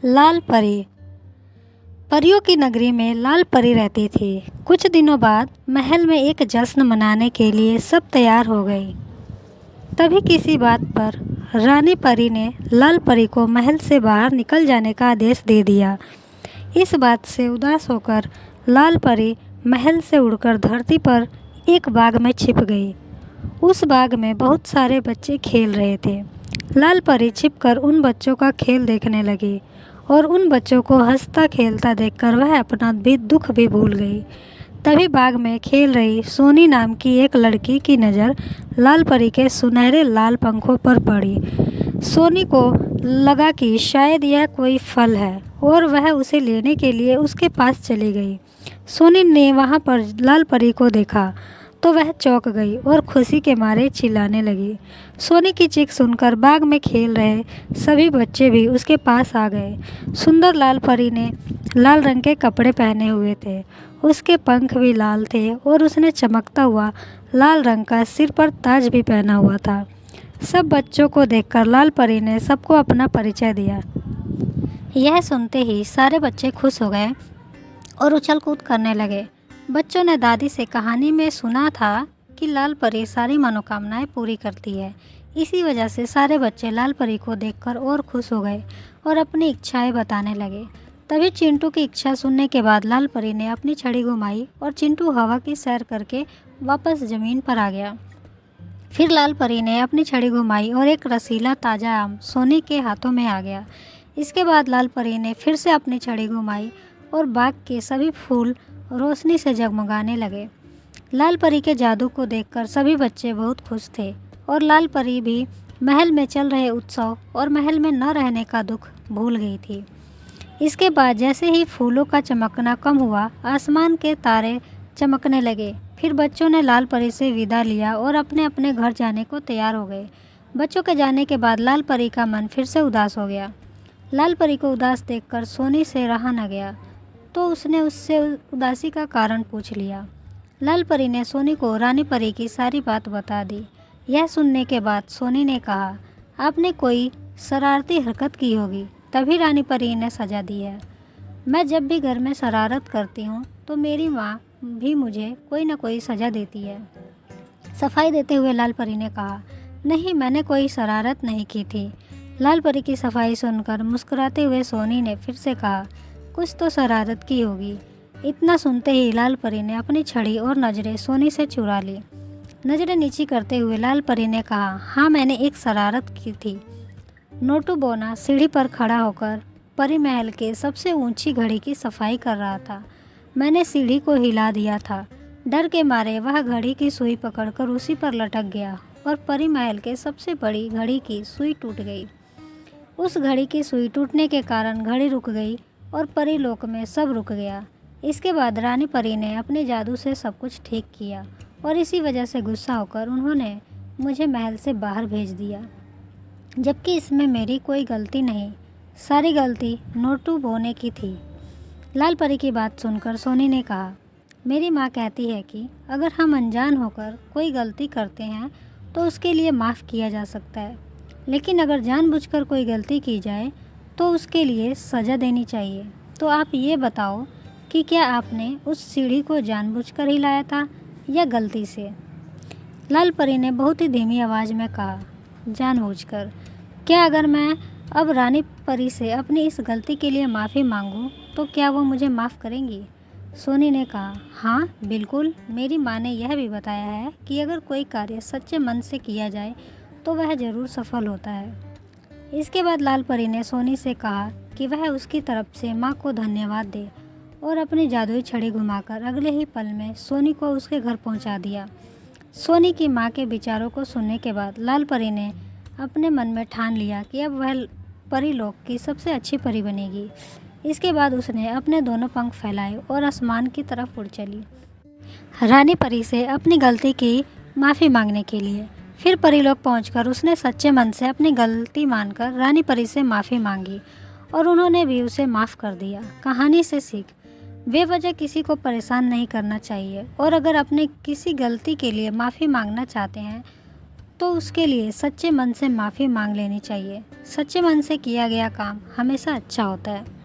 लाल परी। परियों की नगरी में लाल परी रहती थी। कुछ दिनों बाद महल में एक जश्न मनाने के लिए सब तैयार हो गई। तभी किसी बात पर रानी परी ने लाल परी को महल से बाहर निकल जाने का आदेश दे दिया। इस बात से उदास होकर लाल परी महल से उड़कर धरती पर एक बाग में छिप गई। उस बाग में बहुत सारे बच्चे खेल रहे थे। लाल परी छिपकर उन बच्चों का खेल देखने लगी और उन बच्चों को हंसता खेलता देखकर वह अपना भी दुख भी भूल गई। तभी बाग में खेल रही सोनी नाम की एक लड़की की नज़र लाल परी के सुनहरे लाल पंखों पर पड़ी। सोनी को लगा कि शायद यह कोई फल है और वह उसे लेने के लिए उसके पास चली गई। सोनी ने वहाँ पर लाल परी को देखा तो वह चौंक गई और खुशी के मारे चिल्लाने लगी। सोनी की चीख सुनकर बाग में खेल रहे सभी बच्चे भी उसके पास आ गए। सुंदर लाल परी ने लाल रंग के कपड़े पहने हुए थे, उसके पंख भी लाल थे और उसने चमकता हुआ लाल रंग का सिर पर ताज भी पहना हुआ था। सब बच्चों को देखकर लाल परी ने सबको अपना परिचय दिया। यह सुनते ही सारे बच्चे खुश हो गए और उछल कूद करने लगे। बच्चों ने दादी से कहानी में सुना था कि लाल परी सारी मनोकामनाएं पूरी करती है। इसी वजह से सारे बच्चे लाल परी को देखकर और खुश हो गए और अपनी इच्छाएं बताने लगे। तभी चिंटू की इच्छा सुनने के बाद लाल परी ने अपनी छड़ी घुमाई और चिंटू हवा की सैर करके वापस ज़मीन पर आ गया। फिर लाल परी ने अपनी छड़ी घुमाई और एक रसीला ताज़ा आम सोनी के हाथों में आ गया। इसके बाद लाल परी ने फिर से अपनी छड़ी घुमाई और बाग के सभी फूल रोशनी से जगमगाने लगे। लाल परी के जादू को देखकर सभी बच्चे बहुत खुश थे और लाल परी भी महल में चल रहे उत्सव और महल में न रहने का दुख भूल गई थी। इसके बाद जैसे ही फूलों का चमकना कम हुआ, आसमान के तारे चमकने लगे। फिर बच्चों ने लाल परी से विदा लिया और अपने अपने घर जाने को तैयार हो गए। बच्चों के जाने के बाद लाल परी का मन फिर से उदास हो गया। लाल परी को उदास देखकर सोनी से रहा न गया, तो उसने उससे उदासी का कारण पूछ लिया। लाल परी ने सोनी को रानी परी की सारी बात बता दी। यह सुनने के बाद सोनी ने कहा, आपने कोई शरारती हरकत की होगी, तभी रानी परी ने सजा दी है। मैं जब भी घर में शरारत करती हूँ तो मेरी माँ भी मुझे कोई ना कोई सज़ा देती है। सफाई देते हुए लाल परी ने कहा, नहीं, मैंने कोई शरारत नहीं की थी। लाल परी की सफाई सुनकर मुस्कुराते हुए सोनी ने फिर से कहा, कुछ तो शरारत की होगी। इतना सुनते ही लाल परी ने अपनी छड़ी और नज़रें सोनी से चुरा ली। नज़रें नीची करते हुए लाल परी ने कहा, हाँ, मैंने एक शरारत की थी। नोटू बोना सीढ़ी पर खड़ा होकर परी महल के सबसे ऊंची घड़ी की सफाई कर रहा था। मैंने सीढ़ी को हिला दिया था। डर के मारे वह घड़ी की सुई पकड़कर उसी पर लटक गया और परी महल के सबसे बड़ी घड़ी की सुई टूट गई। उस घड़ी की सुई टूटने के कारण घड़ी रुक गई और परी लोक में सब रुक गया। इसके बाद रानी परी ने अपने जादू से सब कुछ ठीक किया और इसी वजह से गुस्सा होकर उन्होंने मुझे महल से बाहर भेज दिया, जबकि इसमें मेरी कोई गलती नहीं। सारी गलती नोटू बोने की थी। लाल परी की बात सुनकर सोनी ने कहा, मेरी माँ कहती है कि अगर हम अनजान होकर कोई गलती करते हैं तो उसके लिए माफ़ किया जा सकता है, लेकिन अगर जानबूझकर कोई गलती की जाए तो उसके लिए सज़ा देनी चाहिए। तो आप ये बताओ कि क्या आपने उस सीढ़ी को जानबूझकर हिलाया था या गलती से? लाल परी ने बहुत ही धीमी आवाज़ में कहा, जानबूझकर। क्या अगर मैं अब रानी परी से अपनी इस गलती के लिए माफ़ी मांगूं तो क्या वो मुझे माफ़ करेंगी? सोनी ने कहा, हाँ बिल्कुल, मेरी माँ ने यह भी बताया है कि अगर कोई कार्य सच्चे मन से किया जाए तो वह ज़रूर सफल होता है। इसके बाद लाल परी ने सोनी से कहा कि वह उसकी तरफ से माँ को धन्यवाद दे और अपनी जादुई छड़ी घुमाकर अगले ही पल में सोनी को उसके घर पहुँचा दिया। सोनी की माँ के विचारों को सुनने के बाद लाल परी ने अपने मन में ठान लिया कि अब वह परी लोक की सबसे अच्छी परी बनेगी। इसके बाद उसने अपने दोनों पंख फैलाए और आसमान की तरफ उड़ चली, रानी परी से अपनी गलती की माफ़ी मांगने के लिए। फिर परीलोक पहुंचकर उसने सच्चे मन से अपनी गलती मानकर रानी परी से माफ़ी मांगी और उन्होंने भी उसे माफ़ कर दिया। कहानी से सीख, बेवजह किसी को परेशान नहीं करना चाहिए और अगर अपने किसी गलती के लिए माफ़ी मांगना चाहते हैं तो उसके लिए सच्चे मन से माफ़ी मांग लेनी चाहिए। सच्चे मन से किया गया काम हमेशा अच्छा होता है।